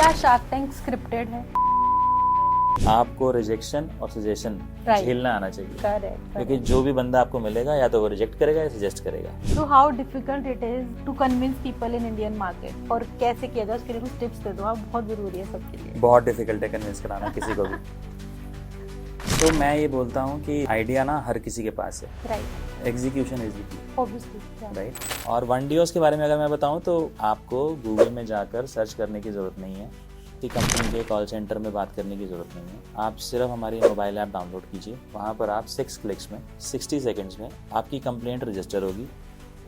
क्या shark tank scripted है? आपको रिजेक्शन और सजेशन Right. झेलना आना चाहिए, करेक्ट। क्योंकि जो भी बंदा आपको मिलेगा या तो वो रिजेक्ट करेगा या सजेस्ट करेगा। So how difficult it is to convince people in Indian market? और कैसे किया जाए उसके लिए कुछ टिप्स दे दो आप, बहुत जरूरी है सबके लिए। बहुत डिफिकल्ट है कन्विंस कराना किसी को भी। तो मैं ये बोलता हूँ कि आइडिया ना हर किसी के पास है, right, execution is the key, obviously. Right. और वन डीओस के बारे में अगर मैं बताऊँ तो आपको गूगल में जाकर सर्च करने की ज़रूरत नहीं है, कि कंपनी के कॉल सेंटर में बात करने की ज़रूरत नहीं है। आप सिर्फ हमारी मोबाइल ऐप डाउनलोड कीजिए, वहाँ पर आप 6 क्लिक्स में 60 सेकंड्स में आपकी कंप्लेंट रजिस्टर होगी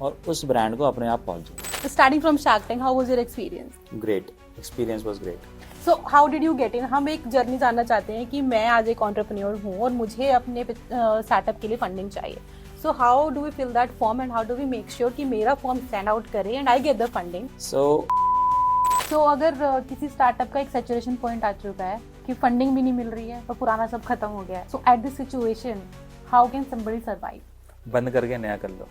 और उस ब्रांड को अपने आप पहुँच जाएगी। Starting from shark tank, how was your experience? Great experience was great. So how did you get in? हम एक जर्नी जानना चाहते हैं कि मैं आज एक एंटरप्रेन्योर हूँ और मुझे अपने स्टार्टअप के लिए फंडिंग चाहिए। So how do we fill that form and how do we make sure कि मेरा फॉर्म स्टैंड आउट करे and I get the funding? So अगर किसी स्टार्टअप का एक सैचुरेशन पॉइंट आ चुका है कि फंडिंग भी नहीं मिल रही है और पुराना सब खत्म हो गया है, so at this situation how can somebody survive? बंद करके नया कर लो।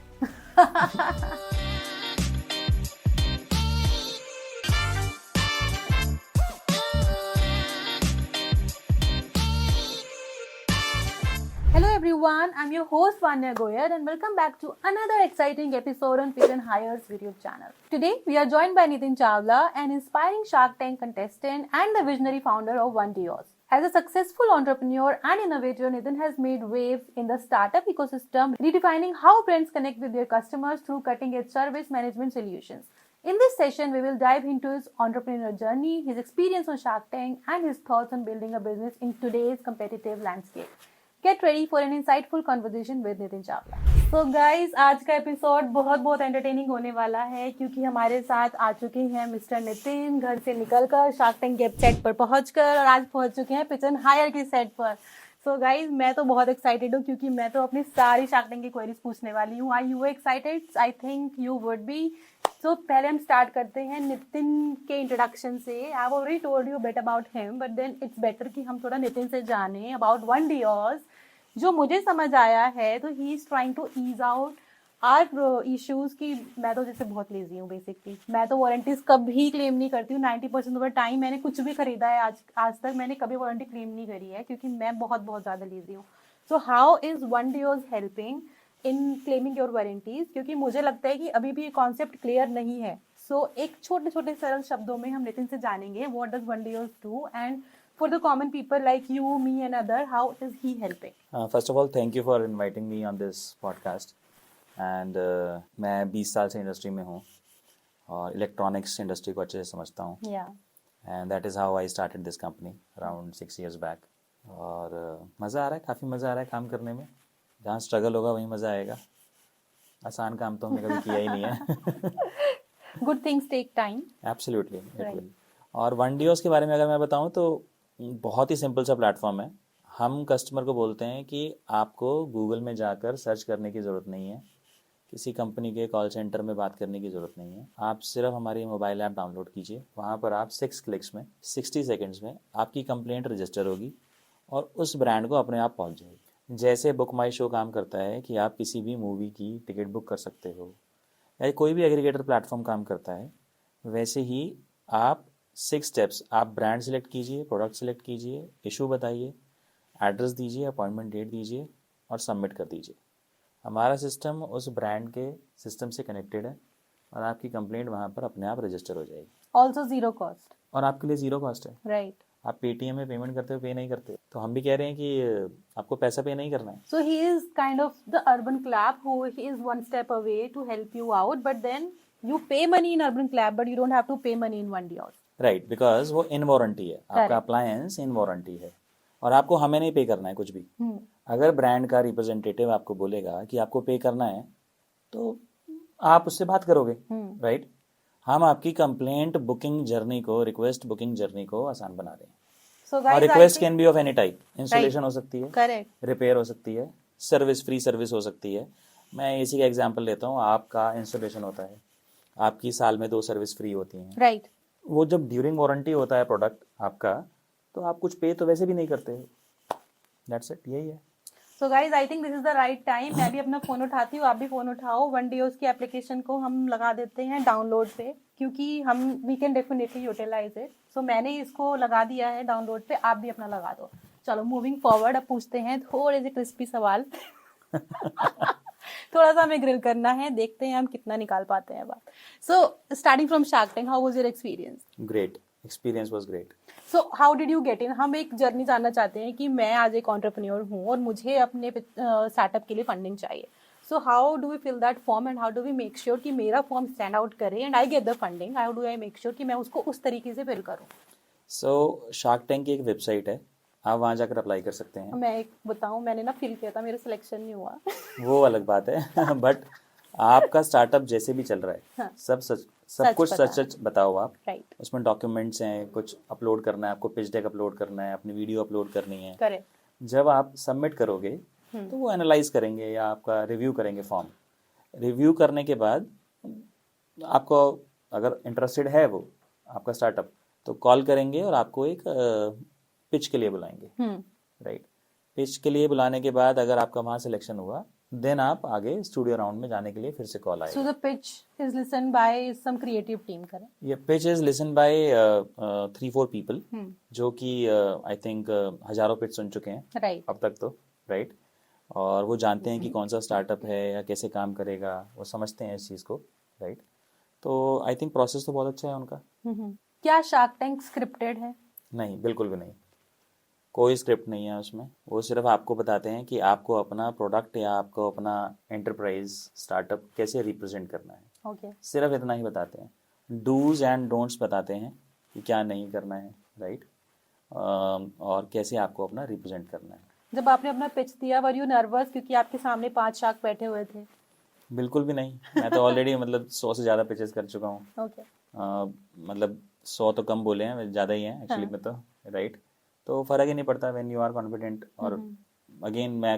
Hello everyone, I'm your host Vanya Goyar and welcome back to another exciting episode on Pitch and Hire's YouTube channel. Today we are joined by Nitin Chawla, an inspiring Shark Tank contestant and the visionary founder of One Dios. As a successful entrepreneur and innovator, Nitin has made waves in the startup ecosystem, redefining how brands connect with their customers through cutting-edge service management solutions. In this session, we will dive into his entrepreneurial journey, his experience on Shark Tank, and his thoughts on building a business in today's competitive landscape. Get ready for an insightful conversation with Nitin Chawla. So guys, आज का episode बहुत entertaining होने वाला है क्योंकि हमारे साथ आ चुके हैं मिस्टर नितिन, घर से निकलकर शार्क टैंक के सेट पर पहुंचकर, और आज पहुंच चुके हैं पिच एंड हायर के सेट पर। सो गाइज, मैं तो बहुत एक्साइटेड हूँ क्योंकि मैं तो अपनी सारी शार्क टैंक की क्वेरीज पूछने वाली हूँ। Are you excited? I think you would be. So पहले हम स्टार्ट करते हैं नितिन के इंट्रोडक्शन से। I already told you bit about him, but then it's better कि हम थोड़ा नितिन से जाने अबाउट वन डियोस। जो मुझे समझ आया है तो he is trying to ease out our issues की मैं तो जैसे बहुत लेजी हूँ बेसिकली। मैं तो वारंटीज कभी क्लेम नहीं करती हूँ। 90% ऑफ द टाइम मैंने कुछ भी खरीदा है आज तक मैंने कभी वारंटी क्लेम नहीं करी है क्योंकि मैं बहुत ज़्यादा लेजी हूँ। So how is OneDios helping in claiming your warranties? क्योंकि मुझे लगता है कि अभी भी ये कॉन्सेप्ट क्लियर नहीं है। सो एक छोटे सरल शब्दों में हम नितिन से जानेंगे what does OneDios do and for the common people like you, me and other, how is he helping? First of all, thank you for inviting me on this podcast. And मैं 20 साल से industry में हूँ और electronics industry को अच्छे से समझता हूँ। Yeah. And that is how I started this company around 6 years back. और मज़ा आ रहा है, काफ़ी मज़ा आ रहा है काम करने में। जहाँ स्ट्रगल होगा वहीं मज़ा आएगा। आसान काम तो हमने कभी किया ही नहीं है। Good things take time. Absolutely, it Right. will. और वन डियोस के बारे में अगर मैं बताऊँ तो बहुत ही सिंपल सा प्लेटफॉर्म है। हम कस्टमर को बोलते हैं कि आपको गूगल में जाकर सर्च करने की ज़रूरत नहीं है, किसी कंपनी के कॉल सेंटर में बात करने की ज़रूरत नहीं है। आप सिर्फ हमारी मोबाइल ऐप डाउनलोड कीजिए, वहाँ पर आप 6 क्लिक्स में 60 सेकंड्स में आपकी कंप्लेंट रजिस्टर होगी और उस ब्रांड को अपने आप पहुँच जाएगी। जैसे बुक माई शो काम करता है कि आप किसी भी मूवी की टिकट बुक कर सकते हो या कोई भी एग्रीगेटर प्लेटफॉर्म काम करता है, वैसे ही आप 6 स्टेप्स, आप ब्रांड सेलेक्ट कीजिए, प्रोडक्ट सेलेक्ट कीजिए, इशू बताइए, एड्रेस दीजिए, अपॉइंटमेंट डेट दीजिए और सबमिट कर दीजिए। हमारा सिस्टम उस ब्रांड के सिस्टम से कनेक्टेड है और आपकी कंप्लेंट वहाँ पर अपने आप रजिस्टर हो जाएगी। Also zero cost. और आपके लिए ज़ीरो कॉस्ट है। Right. आप पेटीएम में पेमेंट करते हो, पे नहीं करते, तो हम भी कह रहे हैं कि आपको पैसा पे नहीं करना है। So he is kind of the urban clap who he is one step away to help you out, but then you pay money in urban clap, but you don't have to pay money in one dios. Right, because वो इन warranty है, आपका Correct. Appliance इन warranty है और आपको हमें नहीं पे करना है कुछ भी। अगर ब्रांड का रिप्रेजेंटेटिव आपको बोलेगा कि आपको पे करना है तो आप उससे बात करोगे, राइट। हम आपकी कंप्लेंट बुकिंग जर्नी को, रिक्वेस्ट बुकिंग जर्नी को आसान बना रहे हैं। So और guys, I request think can be of any type, installation हो सकती है, correct. रिपेयर हो सकती है, सर्विस, फ्री सर्विस हो सकती है। मैं इसी का एग्जांपल लेता हूँ। आपका इंस्टॉलेशन होता है, आपकी साल में 2 सर्विस फ्री होती हैं। Right. वो जब ड्यूरिंग वारंटी होता है प्रोडक्ट आपका, तो आप कुछ पे तो वैसे भी नहीं करते हो। दैट्स इट, यही है। So guys I think this is the right time. मैं भी अपना फोन उठाती हूँ, आप भी फोन उठाओ. वन डे उसकी एप्लीकेशन को हम लगा देते हैं डाउनलोड पे, क्योंकि हम we can definitely utilize it. So मैंने इसको लगा दिया है डाउनलोड पे, आप भी अपना लगा दो. चलो मूविंग फॉरवर्ड, अब पूछते हैं थोड़े से क्रिस्पी सवाल. थोड़ा सा हमें ग्रिल करना है, देखते हैं हम कितना निकाल पाते हैं बात. So starting from shark tank, how was your experience? Great experience was great. So how did you get in? हम एक जर्नी जानना चाहते हैं कि मैं आज एक एंटरप्रेन्योर हूँ और मुझे अपने स्टार्टअप के लिए फंडिंग चाहिए. So how do we fill that form and how do we make sure कि मेरा फॉर्म स्टैंड आउट करे and I get the funding? How do I make sure कि मैं उसको उस तरीके से फिल करूँ? सो शार्क टैंक की एक वेबसाइट है, आप वहाँ जाकर अप्लाई कर सकते हैं. मैं एक बताऊँ, मैंने ना फिल किया था, मेरा सिलेक्शन नहीं हुआ. वो अलग बात है. बट आपका स्टार्टअप जैसे भी चल रहा है, हाँ. सब कुछ पता सच सच बताओ आप. राइट. उसमें डॉक्यूमेंट्स हैं, कुछ अपलोड करना है आपको, पिच डेक अपलोड करना है, अपनी वीडियो अपलोड करनी है. करेक्ट. जब आप सबमिट करोगे तो वो एनालाइज करेंगे या आपका रिव्यू करेंगे फॉर्म. रिव्यू करने के बाद आपको अगर इंटरेस्टेड है वो आपका स्टार्टअप, तो कॉल करेंगे और आपको एक पिच के लिए बुलाएंगे. राइट. पिच के लिए बुलाने के बाद अगर आपका वहाँ सिलेक्शन हुआ, देन आप आगे स्टूडियो राउंड में जाने के लिए फिर से कॉल आएगा. So the pitch is listen by some creative team, correct? ये pitch is listen by 3-4 people जो कि आई थिंक हजारों पिच सुन चुके हैं राइट. अब तक तो. राइट. और वो जानते हैं कि कौन सा स्टार्टअप है या कैसे काम करेगा, वो समझते हैं इस चीज़ को. राइट. तो आई थिंक प्रोसेस तो बहुत अच्छा है उनका. क्या शार्क टैंक स्क्रिप्टेड है? नहीं, बिल्कुल भी नहीं. कोई स्क्रिप्ट नहीं है उसमें. वो सिर्फ आपको बताते हैं कि आपको अपना प्रोडक्ट या आपको अपना एंटरप्राइज स्टार्टअप कैसे रिप्रेजेंट करना है. ओके. सिर्फ इतना ही बताते हैं. डूज एंड डोंट्स बताते हैं कि क्या नहीं करना है. राइट. और कैसे आपको अपना रिप्रेजेंट करना है. जब आपने अपना पिच दिया, वर यू नर्वस क्योंकि आपके सामने 5 शार्क बैठे हुए थे? बिल्कुल भी नहीं. मैं तो ऑलरेडी मतलब 100 से ज़्यादा पिचेस कर चुका हूँ. ओके. मतलब 100 तो कम बोले हैं, ज़्यादा ही हैं एक्चुअली में तो. राइट. तो फ़र्क ही नहीं पड़ता व्हेन यू आर कॉन्फिडेंट. और अगेन मैं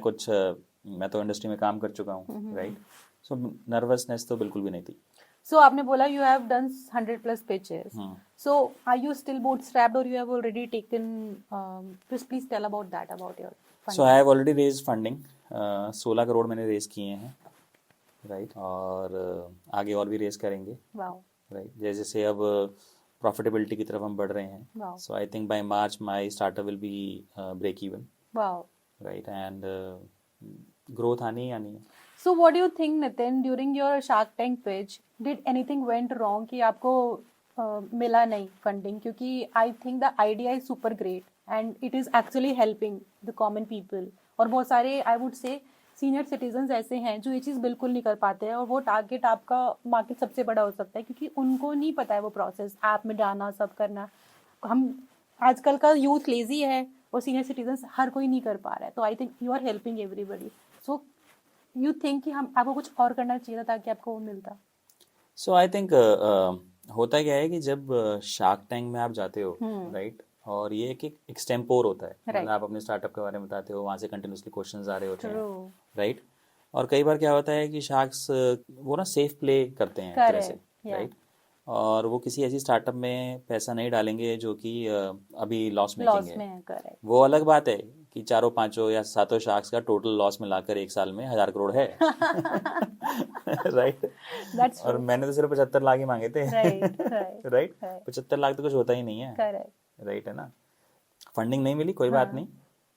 तो इंडस्ट्री में काम कर चुका हूँ. राइट. सो नर्वसनेस तो बिल्कुल भी नहीं थी. सो आपने बोला you have done 100+ pitches. So are you still bootstrapped or you have already taken just please tell about that, about your funding. So I have already raise funding. 16 crore मैंने raise किए हैं. राइट. और आगे और भी raise करेंगे. Wow. Right. जैसे अब प्रॉफिटेबिलिटी की तरफ हम बढ़ रहे हैं. Wow. So I think by March my startup will be break even. Wow. Right. And growth आनी ही आनी है. So what do you think, Nitin, during your Shark Tank pitch, did anything went wrong कि आपको मिला नहीं funding? क्योंकि I think the idea is super great and it is actually helping the common people. और बहुत सारे I would say senior citizens ऐसे हैं जो ये चीज़ बिल्कुल नहीं कर पाते हैं, और वो टारगेट आपका मार्केट सबसे बड़ा हो सकता है क्योंकि उनको नहीं पता है वो प्रोसेस, ऐप में डालना, सब करना. हम आजकल का यूथ लेजी है और सीनियर सिटीजन्स हर कोई नहीं कर पा रहा है. तो I think you are helping everybody. So you think कि हम आपको कुछ और करना चाहिए था ताकि आपको वो मिलता? सो आई थिंक होता क्या है कि जब शार्क टैंक में आप जाते हो, राइट, और ये एक एक्सटेम्पोर होता है. मतलब आप अपने स्टार्टअप के बारे में बताते हो, वहाँ से कंटिन्यूसली क्वेश्चंस आ रहे होते हैं. राइट. और कई बार क्या होता है कि शार्क्स वो ना सेफ प्ले करते हैं एक तरह से. राइट. और वो किसी ऐसी स्टार्टअप में पैसा नहीं डालेंगे जो कि अभी लॉस मेकिंग है. वो अलग बात है कि 4, 5 या 7 शार्क्स का टोटल लॉस मिलाकर एक साल में 1000 करोड़ है. राइट. और मैंने तो सिर्फ 75 लाख ही मांगे थे. राइट. 75 लाख तो कुछ होता ही नहीं है. राइट है ना. फंडिंग नहीं मिली, कोई बात नहीं.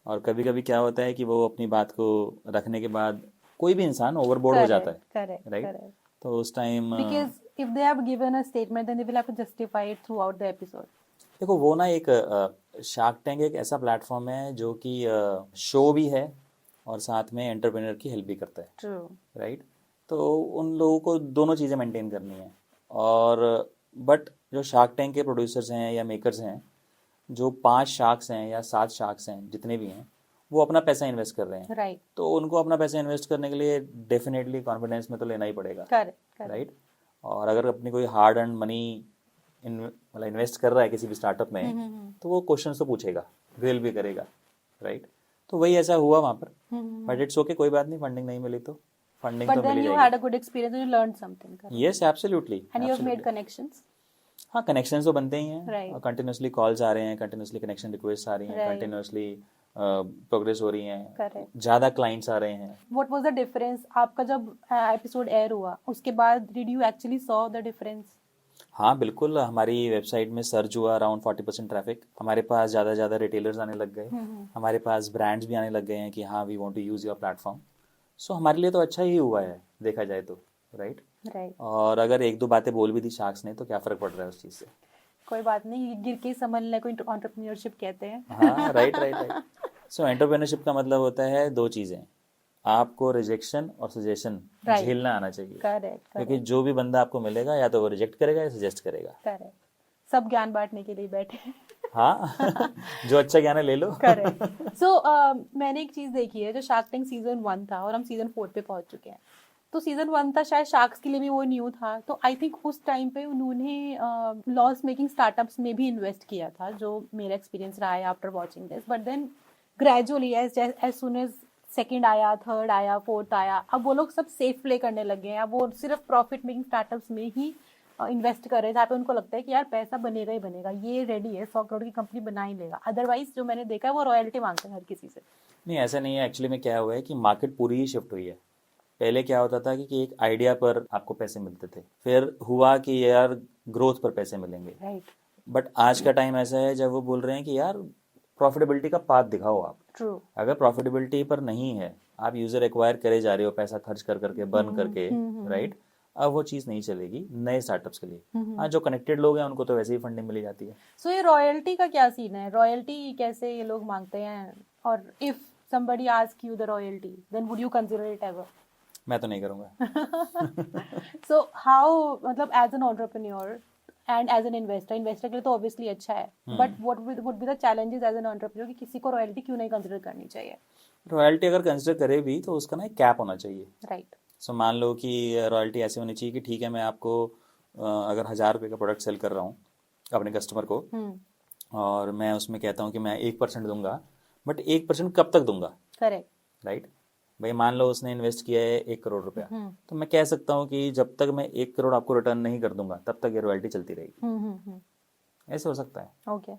और कभी कभी क्या होता है कि वो अपनी बात को रखने के बाद कोई भी इंसान ओवरबोर्ड हो जाता है. राइट. तो उस time if they have given a statement then they will have to justify it throughout the episode. देखो वो ना एक शार्क टैंक एक ऐसा प्लेटफॉर्म है जो कि शो भी है और साथ में एंटरप्रेन्योर की हेल्प भी करता है. True. राइट. तो उन लोगों को दोनों चीज़ें मेंटेन करनी है. और बट जो शार्क टैंक के प्रोड्यूसर्स हैं या मेकर्स हैं, जो 5 शार्क्स हैं या 7 शार्क्स हैं, जितने भी हैं, वो अपना पैसा इन्वेस्ट कर रहे हैं. राइट. तो उनको अपना पैसा इन्वेस्ट करने के लिए डेफिनेटली कॉन्फिडेंस में तो लेना ही पड़ेगा. राइट. और अगर अपनी कोई हार्ड अर्न मनी मतलब इन्वेस्ट कर रहा है किसी भी स्टार्टअप में, तो वो क्वेश्चन तो पूछेगा, ग्रिल भी करेगा. राइट. तो वही ऐसा हुआ वहाँ पर. बट इट्स ओके, कोई बात नहीं. फंडिंग नहीं मिली तो फंडिंग तो मिल जाएगी. had a good experience and you learned something. Yes, absolutely. And you have made connections. हाँ, कनेक्शंस तो बनते ही हैं. Right. कंटिन्यूसली कॉल्स आ रहे हैं, कंटिन्यूसली कनेक्शन रिक्वेस्ट आ रही हैं, Right. कंटिन्यूसली प्रोग्रेस हो रही है, करेक्ट। ज़्यादा क्लाइंट्स आ रहे हैं। व्हाट वाज द डिफरेंस आपका जब एपिसोड एयर हुआ उसके बाद, did you actually saw the difference? हाँ बिल्कुल, हमारी वेबसाइट में सर्च हुआ अराउंड 40% ट्रैफिक, हमारे पास ज़्यादा ज़्यादा रिटेलर्स आने लग गए, हमारे पास ब्रांड्स भी आने लग गए हैं कि हाँ we want to use your platform. So हमारे लिए तो अच्छा ही हुआ है देखा जाए तो, राइट। राइट। और अगर एक दो बातें बोल भी दी शार्क्स ने तो क्या फ़र्क पड़ रहा है उस चीज़ से। कोई बात नहीं, गिर के संभलने को एंटरप्रेन्योरशिप कहते हैं। हाँ राइट राइट राइट। सो एंटरप्रेन्योरशिप का मतलब होता है दो चीज़ें, आपको रिजेक्शन और सजेशन Right. झेलना आना चाहिए, करेक्ट क्योंकि करेक्ट जो भी बंदा आपको मिलेगा या तो वो रिजेक्ट करेगा या सजेस्ट करेगा। करेक्ट। सब ज्ञान बांटने के लिए बैठे हैं। हाँ जो अच्छा ज्ञान है ले लो। करेक्ट। सो मैंने एक चीज देखी है, जो शार्क टैंक सीजन 1 था और हम सीजन 4 पे पहुंच चुके हैं, तो सीजन 1 था शायद शार्क्स के लिए भी वो न्यू था, तो आई थिंक उस टाइम पे उन्होंने लॉस मेकिंग स्टार्टअप्स में भी इन्वेस्ट किया था, जो मेरा एक्सपीरियंस रहा है after watching this. But then gradually as soon as second आया, थर्ड आया, फोर्थ आया, अब वो लोग सब सेफ प्ले करने लगे हैं। अब वो सिर्फ प्रॉफिट मेकिंग स्टार्टअप्स में ही इन्वेस्ट कर रहे हैं, जहाँ पे उनको लगता है कि यार पैसा बनेगा ही बनेगा, ये रेडी है 100 करोड़ की कंपनी बना ही लेगा। अदरवाइज जो मैंने देखा है वो रॉयल्टी मांगते हैं हर किसी से। नहीं ऐसा नहीं है, एक्चुअली में क्या हुआ है कि मार्केट पूरी ही शिफ्ट हुई है। पहले क्या होता था कि एक आइडिया पर आपको पैसे मिलते थे, फिर हुआ कि यार ग्रोथ पर पैसे मिलेंगे, राइट। बट आज का टाइम ऐसा है जब वो बोल रहे हैं कि यार प्रॉफिटेबिलिटी का पाथ दिखाओ आप। ट्रू। अगर प्रॉफिटेबिलिटी पर नहीं है, आप यूजर एक्वायर करे जा रहे हो पैसा खर्च कर करके बर्न करके, राइट, अब वो चीज़ नहीं चलेगी नए स्टार्टअप्स के लिए। हाँ जो कनेक्टेड लोग हैं उनको तो वैसे ही फंडिंग मिली जाती है। सो ये रॉयल्टी का क्या सीन है? रॉयल्टी कैसे ये लोग मांगते हैं? और if somebody ask you the royalty, then would you consider it ever? मैं तो नहीं करूँगा। So how, मतलब as an entrepreneur and as an investor के लिए तो obviously अच्छा है, but what would be the challenges as an entrepreneur कि किसी को रॉयल्टी क्यों नहीं कंसिडर करनी चाहिए? रॉयल्टी अगर कंसिडर करे भी तो उसका ना एक कैप होना चाहिए। राइट। सो मान लो कि रॉयल्टी ऐसी होनी चाहिए कि ठीक है मैं आपको अगर 1,000 रुपये का प्रोडक्ट सेल कर रहा हूँ अपने कस्टमर को, और मैं उसमें कहता हूँ कि मैं 1% दूंगा, बट 1% कब तक दूंगा? करेक्ट। राइट। भाई मान लो उसने इन्वेस्ट किया है 1 करोड़ रुपया, तो मैं कह सकता हूँ कि जब तक मैं 1 करोड़ आपको रिटर्न नहीं कर दूंगा तब तक ये रॉयल्टी चलती रहेगी। ऐसे हो सकता है। ओके।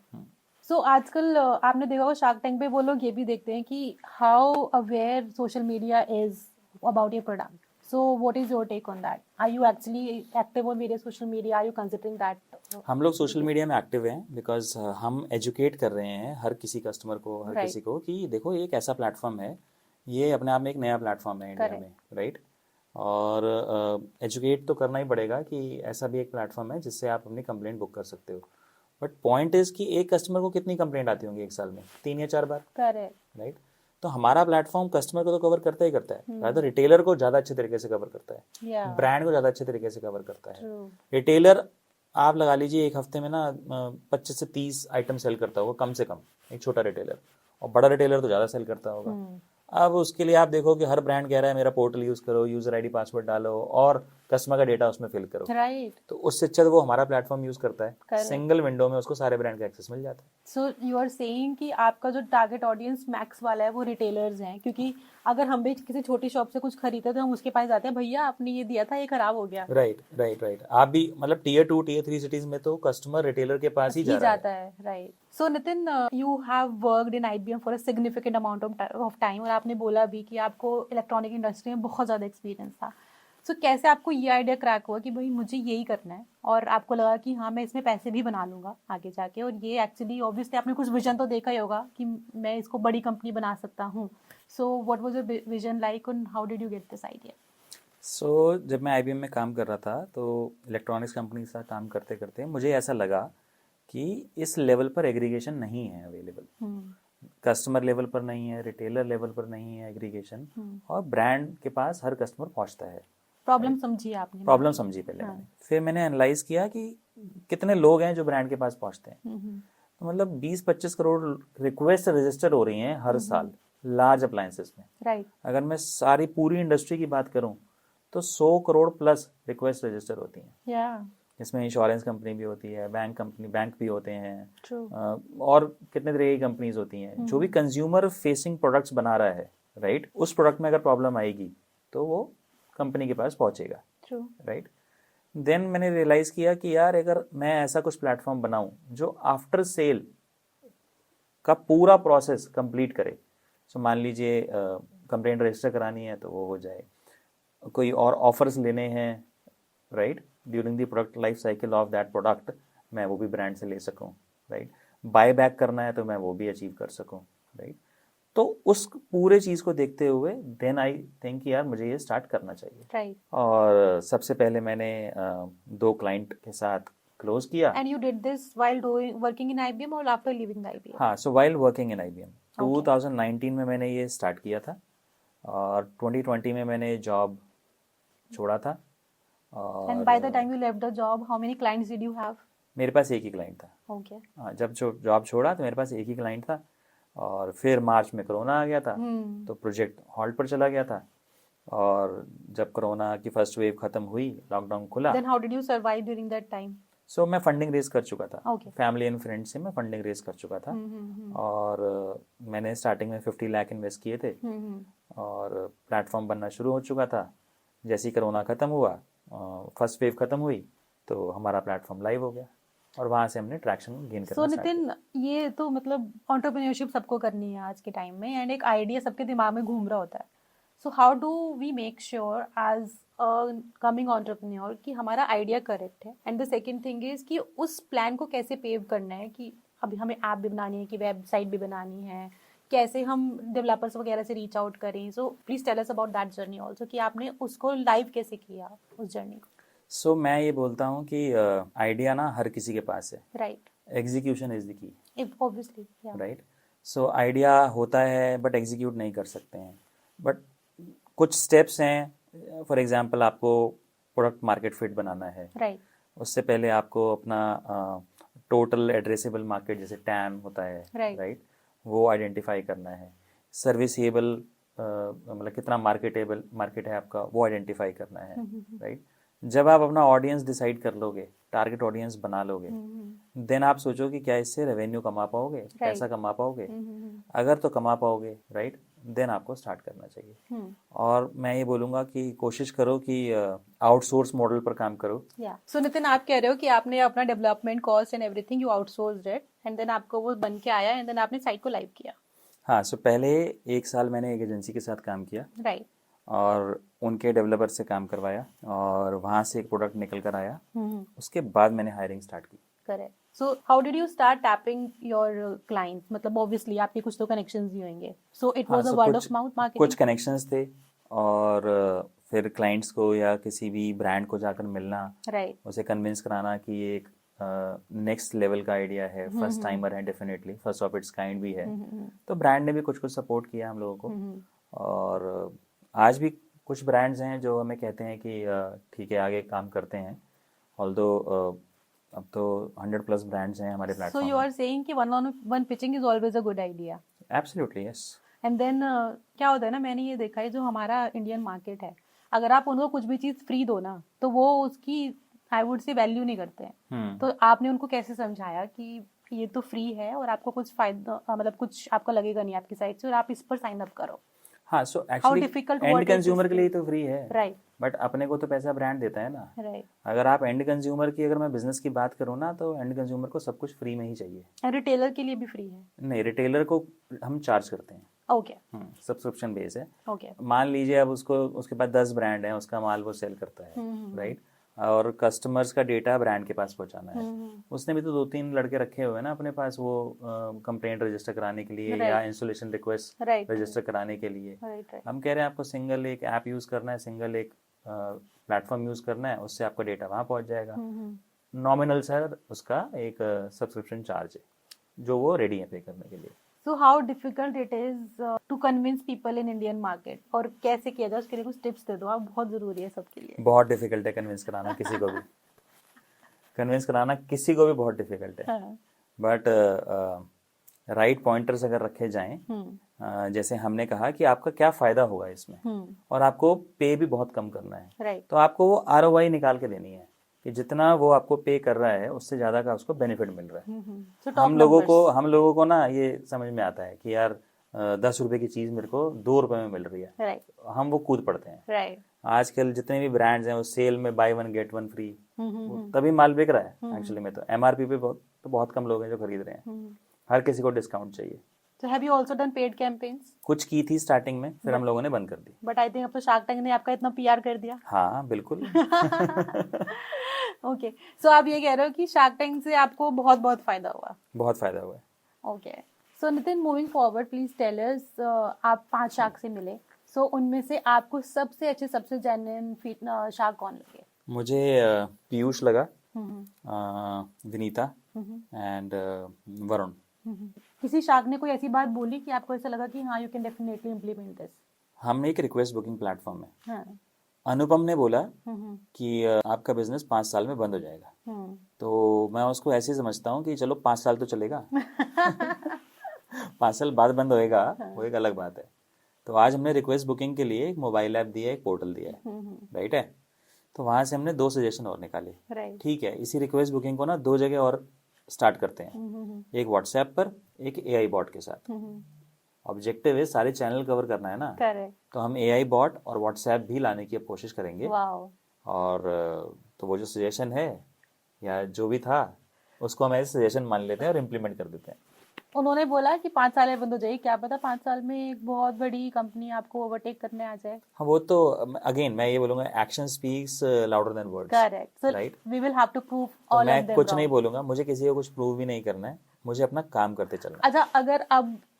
सो आजकल आपने देखा होगा शार्क टैंक पे वो लोग ये भी देखते हैं कि how aware social media is about your product. So what is your take on that? Are you actually active on various social media? Are you considering that? हम लोग सोशल मीडिया में एक्टिव हैं बिकॉज हम educate कर रहे हैं हर किसी customer को, हर किसी को कि देखो ये एक ऐसा प्लेटफॉर्म है, ये अपने आप में एक नया प्लेटफॉर्म है इंडिया में, राइट। और एजुकेट तो करना ही पड़ेगा कि ऐसा भी एक प्लेटफॉर्म है जिससे आप अपनी कंप्लेंट बुक कर सकते हो। बट पॉइंट इज कि एक कस्टमर को कितनी कंप्लेंट आती होंगी एक साल में? 3 या 4 बार। करेक्ट। राइट। तो हमारा प्लेटफॉर्म कस्टमर को तो कवर करता ही करता है, rather रिटेलर को ज़्यादा अच्छे तरीके से कवर करता है, ब्रांड को ज़्यादा अच्छे तरीके से कवर करता है। रिटेलर आप लगा लीजिए एक हफ्ते में ना 25 से 30 आइटम सेल करता होगा कम से कम, एक छोटा रिटेलर, और बड़ा रिटेलर तो ज़्यादा सेल करता होगा। अब उसके लिए आप देखो कि हर ब्रांड कह रहा है मेरा पोर्टल यूज़ करो, यूज़र आईडी पासवर्ड डालो और कस्टमर का डेटा उसमें फिल करो, राइट। तो उससे अच्छा तो वो हमारा प्लेटफॉर्म यूज़ करता है, सिंगल विंडो में उसको सारे ब्रांड का एक्सेस मिल जाता है। सो यू आर सेइंग कि आपका जो टारगेट ऑडियंस मैक्स वाला है वो रिटेलर्स हैं, क्योंकि अगर हम भी किसी छोटी शॉप से कुछ खरीदते तो हम उसके पास जाते हैं, भैया आपने ये दिया था ये खराब हो गया। Right right right. आप भी मतलब टीयर 2 टीयर 3 सिटीज में तो कस्टमर रिटेलर के पास ही जाता है। Right. So Nitin, you have worked in IBM for a significant amount of time, और आपने बोला भी कि आपको इलेक्ट्रॉनिक इंडस्ट्री में बहुत ज़्यादा एक्सपीरियंस था। सो कैसे आपको ये आइडिया क्रैक हुआ कि भाई मुझे यही करना है, और आपको लगा कि हाँ मैं इसमें पैसे भी बना लूँगा आगे जाके, और ये एक्चुअली ऑब्वियसली आपने कुछ विजन तो देखा ही होगा कि मैं इसको बड़ी कंपनी बना सकता हूँ। So what was your vision like and how did you get this idea? So जब मैं IBM में काम कर रहा था तो इलेक्ट्रॉनिक्स कंपनी के साथ काम करते करते मुझे ऐसा लगा कि इस लेवल पर एग्रीगेशन नहीं है अवेलेबल, कस्टमर लेवल पर नहीं है, रिटेलर लेवल पर नहीं है एग्रीगेशन, और ब्रांड के पास हर कस्टमर पहुंचता है। प्रॉब्लम समझी आपने? प्रॉब्लम समझी पहले मैंने, फिर मैंने एनालाइज किया कि कितने लोग हैं जो ब्रांड के पास पहुंचते हैं। तो मतलब 20-25 करोड़ रिक्वेस्ट रजिस्टर हो रही हैं हर साल लार्ज अप्लायंसेस में। राइट। अगर मैं सारी पूरी इंडस्ट्री की बात करूं तो 100 करोड़ प्लस रिक्वेस्ट रजिस्टर होती हैं, इसमें इंश्योरेंस कंपनी भी होती है, बैंक भी होते हैं, और कितने तरह की कंपनीज होती हैं। जो भी कंज्यूमर फेसिंग प्रोडक्ट्स बना रहा है, राइट, उस प्रोडक्ट में अगर प्रॉब्लम आएगी तो वो कंपनी के पास पहुंचेगा, राइट। देन मैंने रियलाइज किया कि यार अगर मैं ऐसा कुछ प्लेटफॉर्म बनाऊं जो आफ्टर सेल का पूरा प्रोसेस कंप्लीट करे। सो मान लीजिए कंप्लेंट रजिस्टर करानी है तो वो हो जाए, कोई और ऑफर्स लेने हैं right during the product life cycle of that product, मैं वो भी ब्रांड से ले सकूं राइट। बाय बैक करना है तो मैं वो भी अचीव कर सकूं राइट। तो उस पूरे चीज़ को देखते हुए देन आई थिंक यार मुझे ये स्टार्ट करना चाहिए राइट। और सबसे पहले मैंने 2 क्लाइंट के साथ क्लोज किया। And you did this while doing working in IBM और आफ्टर लीविंग द आईबीएम? हाँ, so while working in IBM Okay. 2019 में मैंने ये स्टार्ट किया था और 2020 में मैंने जॉब छोड़ा था। एंड और by the time you left the job how many clients did you have? मेरे पास एक ही क्लाइंट था। ओके। हाँ, जब जॉब छोड़ा तो मेरे पास एक ही क्लाइंट था और फिर मार्च में कोरोना आ गया था तो प्रोजेक्ट हॉल्ट पर चला गया था। और जब कोरोना की फर्स्ट वेव खत्म हुई, लॉकडाउन खुला, then how did you survive during that time? So मैं फंडिंग रेज कर चुका था। Okay. फैमिली एंड फ्रेंड से मैं फंडिंग रेज कर चुका था। और मैंने स्टार्टिंग में 50 लाख इन्वेस्ट किए थे और प्लेटफॉर्म बनना शुरू हो चुका था। जैसे ही कोरोना खत्म हुआ, फर्स्ट वेव खत्म हुई तो हमारा प्लेटफॉर्म लाइव हो गया और वहाँ से हमने ट्रैक्शन गेन करना सो स्टार्ट किया। नितिन, ये तो मतलब एंटरप्रेन्योरशिप सबको करनी है आज के टाइम में एंड एक आइडिया सबके दिमाग में घूम रहा होता है। So how do we make sure as coming entrepreneur कि हमारा आइडिया करेक्ट है? And the second thing is कि उस प्लान को कैसे पेव करना है कि अभी हमें ऐप भी बनानी है कि वेबसाइट भी बनानी है, कैसे हम डेवलपर्स वगैरह से रीच आउट करें? So please tell us about that journey also कि आपने उसको लाइव कैसे किया उस जर्नी को। सो मैं ये बोलता हूँ कि आइडिया ना हर किसी के पास है, right. Execution is the key obviously right. So idea होता है बट एग्जीक्यूट नहीं कर सकते हैं। बट कुछ स्टेप्स हैं, फॉर एग्जांपल आपको प्रोडक्ट मार्केट फिट बनाना है, राइट। उससे पहले आपको अपना टोटल एड्रेसेबल मार्केट जैसे टैम होता है Right. राइट, वो आइडेंटिफाई करना है। सर्विसेबल मतलब कितना मार्केट है आपका, वो आइडेंटिफाई करना है राइट। जब आप अपना ऑडियंस डिसाइड कर लोगे, टारगेट ऑडियंस बना लोगे, देन आप सोचो कि क्या इससे रेवेन्यू कमा पाओगे, पैसा कमा पाओगे। अगर तो कमा पाओगे राइट, देन आपको स्टार्ट करना चाहिए। और मैं ये बोलूँगा कि कोशिश करो कि आउटसोर्स मॉडल पर काम करो। सो नितिन, आप कह रहे हो कि आपने अपना development cost and everything you outsourced it and then आपको वो बन के आया एंड देन आपने साइट को लाइव किया। हाँ, सो पहले 1 साल मैंने एक एजेंसी के साथ काम किया राइट। और उनके डेवलपर से काम करवाया और वहाँ से एक प्रोडक्ट निकल कर आया। उसके बाद मैंने हायरिंग स्टार्ट की। Correct. So how did you start tapping your clients? मतलब ऑब्वियसली आपके कुछ तो कनेक्शंस भी होंगे, so it was a word of mouth marketing. कुछ कनेक्शंस थे और फिर क्लाइंट्स को या किसी भी ब्रांड को जाकर मिलना, राइट, उसे कन्विंस कराना कि ये एक नेक्स्ट लेवल का आइडिया है, फर्स्ट टाइमर है, definitely first of its kind भी है। तो ब्रांड ने भी कुछ कुछ सपोर्ट किया हम लोगों को। और आज भी कुछ ब्रांड्स हैं जो हमें कहते हैं कि ठीक है आगे काम करते हैं, ऑल्दो अब तो 100+ ब्रांड्स हैं हमारे platform. So you are saying कि one on one pitching is always a good idea? Absolutely yes. And then क्या होता है ना, मैंने ये देखा है जो हमारा इंडियन मार्केट है, अगर आप उनको कुछ भी चीज फ्री दो ना तो वो उसकी आई वुड से वैल्यू नहीं करते हैं। तो आपने उनको कैसे समझाया कि ये तो फ्री है और आपको कुछ फायदा मतलब कुछ आपको लगेगा नहीं आपकी साइड से और आप इस पर साइन अप करो? हाँ, सो एक्चुअली एंड कंज्यूमर के लिए तो फ्री है राइट, बट अपने को तो पैसा ब्रांड देता है ना। राइट। अगर आप एंड कंज्यूमर की, अगर मैं बिजनेस की बात करूँ ना, तो एंड कंज्यूमर को सब कुछ फ्री में ही चाहिए। रिटेलर के लिए भी फ्री है? नहीं, रिटेलर को हम चार्ज करते हैं। ओके, सब्सक्रिप्शन बेस है। ओके। मान लीजिए अब उसके पास 10 ब्रांड है, उसका माल वो सेल करता है राइट, और कस्टमर्स का डेटा ब्रांड के पास पहुंचाना है। उसने भी तो 2-3 लड़के रखे हुए हैं ना अपने पास, वो कंप्लेंट रजिस्टर कराने के लिए या इंस्टॉलेशन रिक्वेस्ट रजिस्टर कराने के लिए। हम कह रहे हैं आपको सिंगल एक ऐप यूज करना है, सिंगल एक प्लेटफॉर्म यूज करना है, उससे आपका डेटा वहां पहुंच जाएगा। नॉमिनल सर उसका एक सब्सक्रिप्शन चार्ज है जो वो रेडी है पे करने के लिए। So how difficult it is to convince people in Indian market? और कैसे किया जाए उसके लिए कुछ टिप्स दे दो आप, बहुत जरूरी है सबके लिए। बहुत डिफिकल्ट है कन्विंस कराना किसी को भी। कन्विंस कराना किसी को भी बहुत डिफिकल्ट है। बट राइट पॉइंटर्स अगर रखे जाएं, जैसे हमने कहा कि आपका क्या फायदा होगा इसमें, और आपको पे भी बहुत कम करना है, राइट। तो आपको वो ROI निकाल के देनी है कि जितना वो आपको पे कर रहा है उससे ज्यादा का उसको बेनिफिट मिल रहा है। So हम लोगों को ना ये समझ में आता है कि यार 10 रुपए की चीज मेरे को 2 रुपए में मिल रही है, राइट, हम वो कूद पड़ते हैं। राइट। आजकल जितने भी ब्रांड्स हैं वो सेल में बाय 1 गेट 1 फ्री, तभी माल बिक रहा है। एक्चुअली में तो MRP पे बहुत कम लोग हैं जो खरीद रहे हैं। हर किसी को डिस्काउंट चाहिए। So have you also done paid campaigns? कुछ की थी स्टार्टिंग में, फिर हम लोगों ने बंद कर दी। But I think अब तो शार्क टैंक ने आपका इतना पीआर कर दिया। हाँ बिल्कुल। ओके, सो आप ये कह रहे हो कि शार्क टैंक से आपको बहुत बहुत फायदा हुआ। बहुत फायदा हुआ है। Okay, so Nitin, moving forward please tell us, आप 5 शार्क से मिले, सो उनमें से आपको सबसे अच्छे, सबसे जेन्युइन शार्क कौन लगे? मुझे पीयूष लगा, हम्म, विनीता एंड वरुण। किसी शार्क ने कोई ऐसी बात बोली कि आपको ऐसा लगा कि हाँ you can definitely implement this? हम एक रिक्वेस्ट बुकिंग प्लेटफॉर्म है। हाँ। अनुपम ने बोला हम्म, कि आपका बिजनेस 5 साल में बंद हो जाएगा। हम्म, तो मैं उसको ऐसे ही समझता हूँ कि चलो 5 साल तो चलेगा। 5 साल बाद बंद होएगा वो एक अलग बात है। तो आज हमने रिक्वेस्ट बुकिंग के लिए एक मोबाइल ऐप दिया है, एक पोर्टल दिया है, राइट है। तो वहां से हमने 2 सजेशन और निकाले। राइट। ठीक है, इसी रिक्वेस्ट बुकिंग को ना 2 जगह और स्टार्ट करते हैं, एक व्हाट्सएप पर, एक एआई बॉट के साथ। ऑब्जेक्टिव है सारे चैनल कवर करना है ना। करेक्ट। तो हम एआई बॉट और व्हाट्सएप भी लाने की कोशिश करेंगे। वाओ। और तो वो जो सजेशन है या जो भी था उसको हम ऐसे सजेशन मान लेते हैं और इम्प्लीमेंट कर देते हैं। उन्होंने बोला कि 5 साल में बंद हो जाएगी, क्या पता 5 साल में एक बहुत बड़ी कंपनी आपको ओवरटेक करने आ जाए। हाँ वो तो अगेन मैं ये बोलूंगा, action speaks louder than words. Correct, so right. We will have to prove to all of मैं देम। कुछ नहीं बोलूंगा, मुझे किसी को कुछ प्रूव भी नहीं करना है, मुझे अपना काम करते चलना है। अच्छा, अगर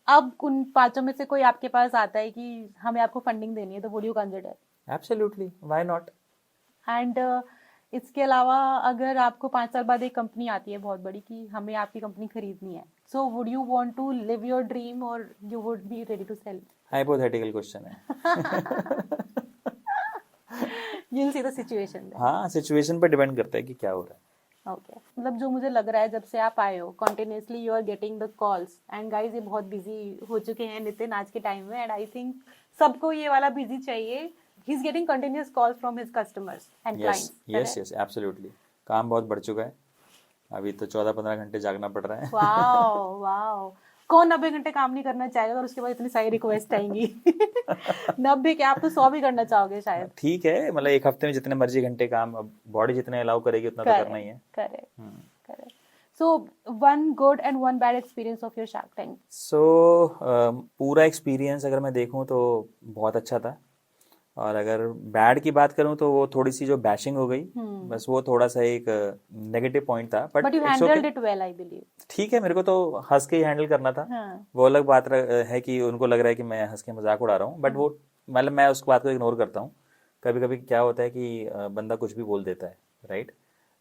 अब उन 5 में से कोई आपके पास आता है कि हमें आपको फंडिंग देनी है, तो would you consider? Absolutely, why not. And इसके अलावा अगर आपको 5 साल बाद एक कंपनी आती है बहुत बड़ी कि हमें आपकी कंपनी खरीदनी है, so would you want to live your dream और you would be ready to sell? Hypothetical question है। You will see the situation. हाँ, सिचुएशन पर डिपेंड करता है कि क्या हो रहा है। ओके, मतलब जो मुझे लग रहा है जब से आप आए हो continuously you are getting the calls, and guys ये बहुत बिजी हो चुके हैं नितिन आज के टाइम में, एंड आई थिंक सबको ये वाला बिजी चाहिए। He is getting continuous calls from his customers and clients. Yes absolutely. काम बहुत बढ़ चुका है, अभी तो 14-15 घंटे जागना पड़ रहा है। वाओ वाओ, कौन 90 घंटे काम नहीं करना चाहेगा और उसके बाद इतनी सारी रिक्वेस्ट आएंगी? 90 क्या, आप तो 100 भी करना चाहोगे शायद। ठीक है, मतलब एक हफ्ते में जितने मर्जी घंटे काम, अब बॉडी जितने अलाउ करेगी उतना तो करना ही है। Correct. So one good and one bad experience of your Shark Tank? So पूरा एक्सपीरियंस अगर मैं देखूं तो बहुत अच्छा था, और अगर बैड की बात करूं तो वो थोड़ी सी जो बैशिंग हो गई, बस वो थोड़ा सा एक नेगेटिव पॉइंट था। But you handled it well I believe. ठीक है, मेरे को तो हंस के ही हैंडल करना था। वो अलग बात है कि उनको लग रहा है कि मैं हंस के मजाक उड़ा रहा हूँ, बट वो मतलब मैं उस बात को इग्नोर करता हूँ। कभी कभी क्या होता है कि बंदा कुछ भी बोल देता है, राइट,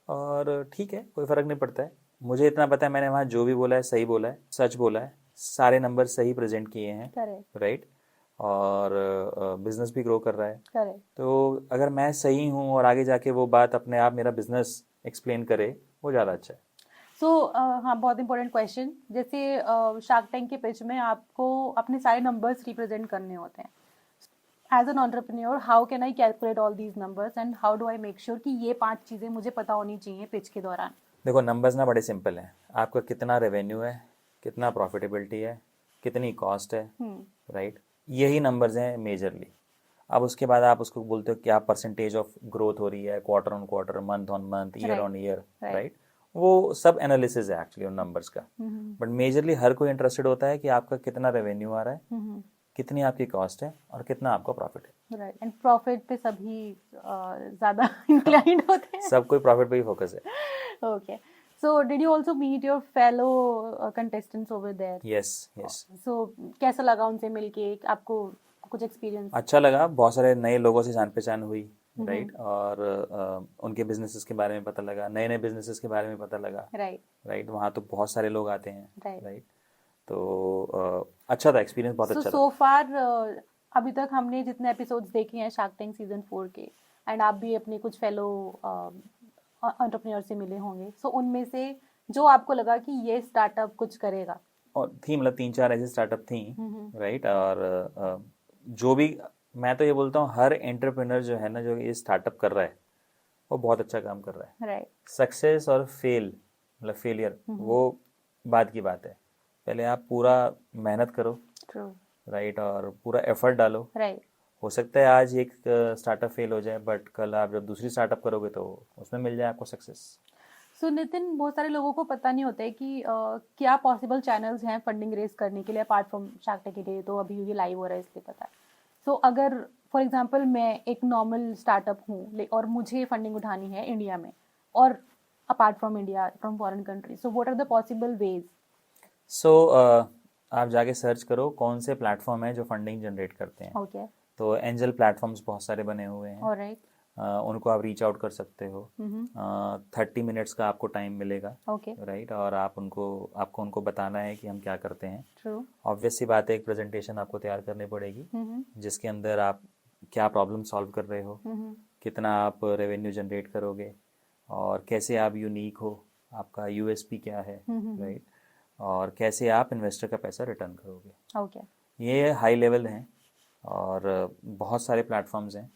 और ठीक है, कोई फर्क नहीं पड़ता है। मुझे इतना पता है मैंने वहाँ जो भी बोला है सही बोला है, सच बोला है, सारे नंबर सही प्रेजेंट किए हैं, राइट, और बिजनेस भी ग्रो कर रहा है। करेक्ट। तो अगर मैं सही हूँ और आगे जाके वो बात अपने आप मेरा बिजनेस एक्सप्लेन करे, वो ज़्यादा अच्छा है। हाँ, बहुत इंपॉर्टेंट क्वेश्चन। जैसे शार्क टैंक के पिच में आपको अपने सारे नंबर्स रिप्रेजेंट करने होते हैं। As an entrepreneur, how can I calculate all these numbers and how do I make sure कि ये 5 चीज़ें मुझे पता होनी चाहिए पिच के दौरान? देखो, नंबर्स ना बड़े सिंपल हैं। आपका कितना रेवेन्यू है, कितना प्रॉफिटेबिलिटी है, कितनी कॉस्ट है, राइट, यही नंबर्स हैं मेजरली। अब उसके बाद आप उसको बोलते हो क्या परसेंटेज ऑफ ग्रोथ हो रही है, quarter on quarter, month on month, year on year, right, वो सब एनालिसिस है एक्चुअली उन नंबर्स का। बट मेजरली हर कोई इंटरेस्टेड होता है कि आपका कितना रेवेन्यू आ रहा है, कितनी आपकी कॉस्ट है और कितना आपका प्रॉफिट है। राइट, एंड प्रॉफिट पे सभी ज्यादा इंक्लाइंड होते हैं। सब कोई प्रॉफिट पे ही फोकस है। Okay, so did you also meet your fellow contestants over there? Yes. So कैसा लगा उनसे मिलके, आपको कुछ एक्सपीरियंस? अच्छा लगा, बहुत सारे नए लोगों से जान पहचान हुई, राइट, और उनके बिजनेसेस के बारे में पता लगा, नए नए बिजनेसेस के बारे में पता लगा, राइट। वहाँ तो बहुत सारे लोग आते हैं, राइट। तो अच्छा था, एक्सपीरियंस बहुत अच्छा था। सो फार अभी तक हमने जितने एपिसोड्स देखे हैं शार्क टैंक सीजन 4 के, एंड आप भी अपने कुछ फेलो एंटरप्रेन्योर से मिले होंगे, सो उनमें से जो आपको लगा कि ये स्टार्टअप कुछ करेगा? और थी, मतलब 3-4 ऐसे स्टार्टअप थी, राइट, और जो भी मैं तो ये बोलता हूँ, हर एंटरप्रेन्योर जो है ना, जो ये स्टार्टअप कर रहा है, वो बहुत अच्छा काम कर रहा है, राइट। सक्सेस और मतलब फेलियर वो बात की बात है। पहले आप पूरा मेहनत करो, राइट, और पूरा एफर्ट डालो, राइट। हो सकता है आज एक स्टार्टअप फेल हो जाए, बट कल आप जब दूसरी स्टार्टअप करोगे तो उसमें मिल जाए आपको सक्सेस। सो नितिन, बहुत सारे लोगों को पता नहीं होता है कि क्या पॉसिबल चैनल्स हैं फंडिंग रेज करने के लिए अपार्ट फ्रॉम शार्क टैंक के लिए, तो अभी ये लाइव हो रहा है इसलिए पता है। सो अगर फॉर एग्जांपल मैं एक नॉर्मल स्टार्टअप हूँ और मुझे फंडिंग उठानी है इंडिया में और apart from India, from foreign country, so what are the possible ways? So आप जाके सर्च करो कौन से प्लेटफॉर्म है जो फंडिंग जनरेट करते हैं। ओके, तो एंजल प्लेटफॉर्म्स बहुत सारे बने हुए हैं। ऑलराइट। उनको आप रीच आउट कर सकते हो। 30 मिनट्स का आपको टाइम मिलेगा, ओके, राइट। और आपको उनको बताना है कि हम क्या करते हैं। ट्रू। ऑब्वियस सी बात है, एक प्रेजेंटेशन आपको तैयार करनी पड़ेगी जिसके अंदर आप क्या प्रॉब्लम सॉल्व कर रहे हो, कितना आप रेवेन्यू जनरेट करोगे, और कैसे आप यूनिक हो, आपका यूएसपी क्या है, राइट, और कैसे आप इन्वेस्टर का पैसा रिटर्न करोगे। ओके, ये हाई लेवल हैं और बहुत सारे प्लेटफॉर्म्स हैं।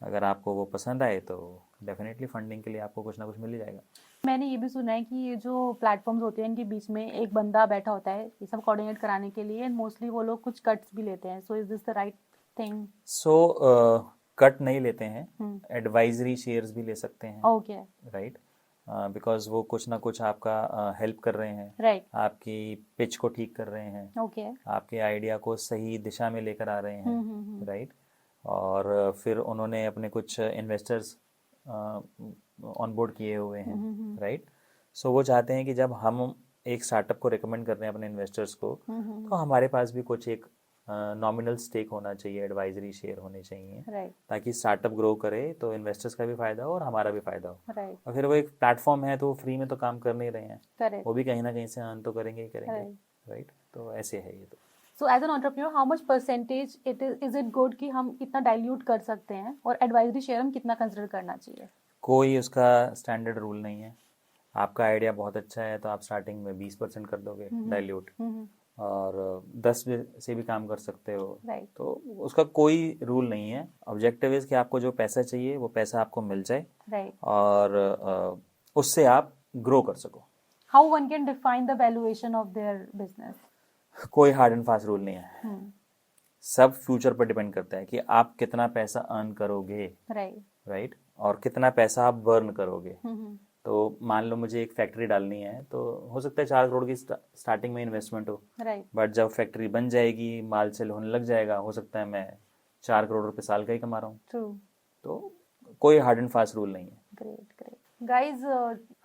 अगर आपको वो पसंद आए तो डेफिनेटली फंडिंग के लिए आपको कुछ ना कुछ मिल ही जाएगा। मैंने ये भी सुना है कि ये जो प्लेटफॉर्म्स होते हैं इनके बीच में एक बंदा बैठा होता है ये सब कोऑर्डिनेट कराने के लिए, एंड मोस्टली वो लोग कुछ कट्स भी लेते हैं। So is this the right thing? So cut नहीं लेते हैं, एडवाइजरी शेयर्स भी ले सकते हैं, ओके, राइट। बिकॉज वो कुछ ना कुछ आपका हेल्प कर रहे हैं, राइट, आपकी पिच को ठीक कर रहे हैं, ओके, आपके आइडिया को सही दिशा में लेकर आ रहे हैं, राइट। और फिर उन्होंने अपने कुछ इन्वेस्टर्स ऑन बोर्ड किए हुए हैं, राइट। सो वो चाहते हैं कि जब हम एक स्टार्टअप को रिकमेंड कर रहे हैं अपने इन्वेस्टर्स को, तो हमारे पास भी कुछ एक नॉमिनल स्टेक होना चाहिए, एडवाइजरी शेयर होने चाहिए, राइट, ताकि स्टार्टअप ग्रो करे तो इन्वेस्टर्स का भी फायदा हो और हमारा भी फायदा हो। राइट, और फिर वो एक प्लेटफॉर्म है तो वो फ्री में तो काम कर नहीं रहे हैं, करेक्ट, वो भी कहीं ना कहीं से अर्न तो करेंगे ही करेंगे, Right. राइट। तो ऐसे है ये तो। So as an entrepreneur how much percentage is it good कि हम कितना डाइल्यूट कर सकते हैं, और एडवाइजरी शेयर हम कितना कंसिडर करना चाहिए? कोई उसका स्टैंडर्ड रूल नहीं है। आपका आइडिया बहुत अच्छा है तो आप स्टार्टिंग में 20% कर दोगे डाइल्यूट, और 10 से भी काम कर सकते हो, Right. तो उसका कोई रूल नहीं है। ऑब्जेक्टिव इज कि आपको जो पैसा चाहिए वो पैसा आपको मिल जाए, राइट। और उससे आप ग्रो कर सको। How one can define the valuation of their business? कोई हार्ड एंड फास्ट रूल नहीं है, सब फ्यूचर पर डिपेंड करता है कि आप कितना पैसा अर्न करोगे, राइट, राइट, और कितना पैसा आप बर्न करोगे। तो मान लो मुझे एक फैक्ट्री डालनी है तो हो सकता है 4 करोड़ की स्टार्टिंग में इन्वेस्टमेंट हो, राइट, बट जब फैक्ट्री बन जाएगी, माल सेल होने लग जाएगा, हो सकता है मैं 4 करोड़ रुपए साल का ही कमा रहा हूँ। ट्रू। तो कोई हार्ड एंड फास्ट रूल नहीं है। Great, great guys,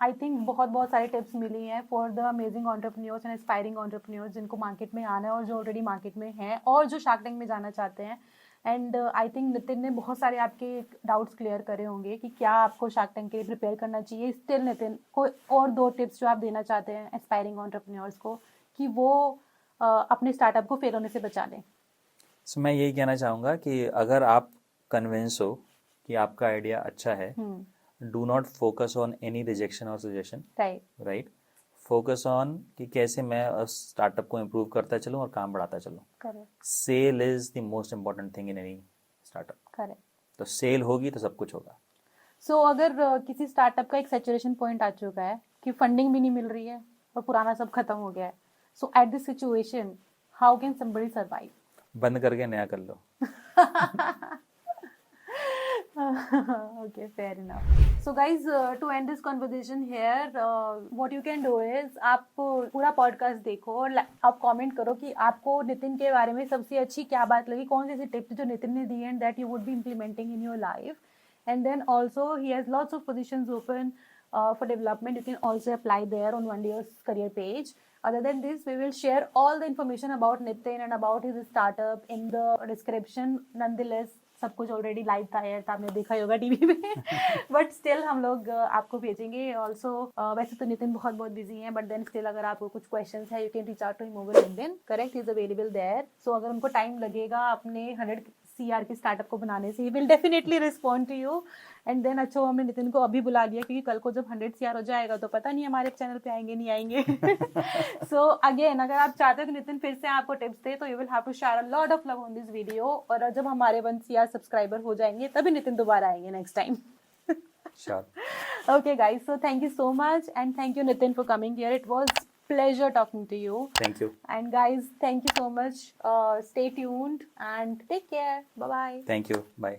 I think बहुत सारे टिप्स मिली हैं for the amazing entrepreneurs and aspiring entrepreneurs जिनको मार्केट में आना है और जो ऑलरेडी मार्केट में हैं और जो शार्क टैंक में जाना चाहते हैं। एंड आई थिंक नितिन ने बहुत सारे आपके डाउट्स क्लियर करे होंगे कि क्या आपको शार्क टैंक के लिए प्रिपेयर करना चाहिए। स्टिल नितिन, कोई और 2 टिप्स जो आप देना चाहते हैं एस्पायरिंग एंटरप्रेन्योर्स को कि वो अपने स्टार्टअप को फेल होने से बचा लें? सो मैं यही कहना चाहूँगा कि अगर आप कन्विंस हो कि आपका आइडिया अच्छा है, do not focus on any rejection और suggestion, right, right. Focus on कि कैसे मैं स्टार्टअप को इम्प्रूव करता चलूँ और काम बढ़ाता चलूँ। Correct, sale is the most important thing in any startup. Correct. तो सेल होगी तो सब कुछ होगा। सो अगर किसी स्टार्टअप का एक सैचुरेशन पॉइंट आ चुका है कि फंडिंग भी नहीं मिल रही है और पुराना सब खत्म हो गया है, so at this situation how can somebody survive? बंद करके नया कर लो। Okay, fair enough. So guys, to end this conversation here, what you can do is आप पूरा पॉडकास्ट देखो और आप कमेंट करो कि आपको नितिन के बारे में सबसे अच्छी क्या बात लगी, कौन सी ऐसी टिप्स जो नितिन ने दी and that you would be implementing in your life. And then also he has lots of positions open for development. You can also apply there on One Year's career page. Other than this, we will share all the information about Nitin and about his startup in the description. Nonetheless, सब कुछ already live था यार, आपने देखा ही होगा TV में, but still हम लोग आपको भेजेंगे ऑल्सो. वैसे तो नितिन बहुत बिजी हैं, बट देन स्टिल अगर आपको कुछ क्वेश्चंस है, you can reach out to him over LinkedIn. Correct, is available there. So अगर उनको टाइम लगेगा अपने 100 CR के स्टार्टअप को बनाने से, he will definitely respond to you. And then अच्छा हमने नितिन को अभी बुला लिया क्योंकि कल को जब 100 CR हो जाएगा तो पता नहीं हमारे चैनल पे आएंगे नहीं आएंगे. सो अगेन, अगर आप चाहते हो कि नितिन फिर से आपको टिप्स दे, तो you will have to share a lot of love on this video. और जब हमारे 1 CR सब्सक्राइबर हो जाएंगे तभी नितिन दोबारा आएंगे next time. Sure. Okay guys, so thank you so much and thank you Nitin for coming here. It was pleasure talking to you. Thank you. And guys, thank you so much. Stay tuned and take care. Bye bye. Thank you. Bye.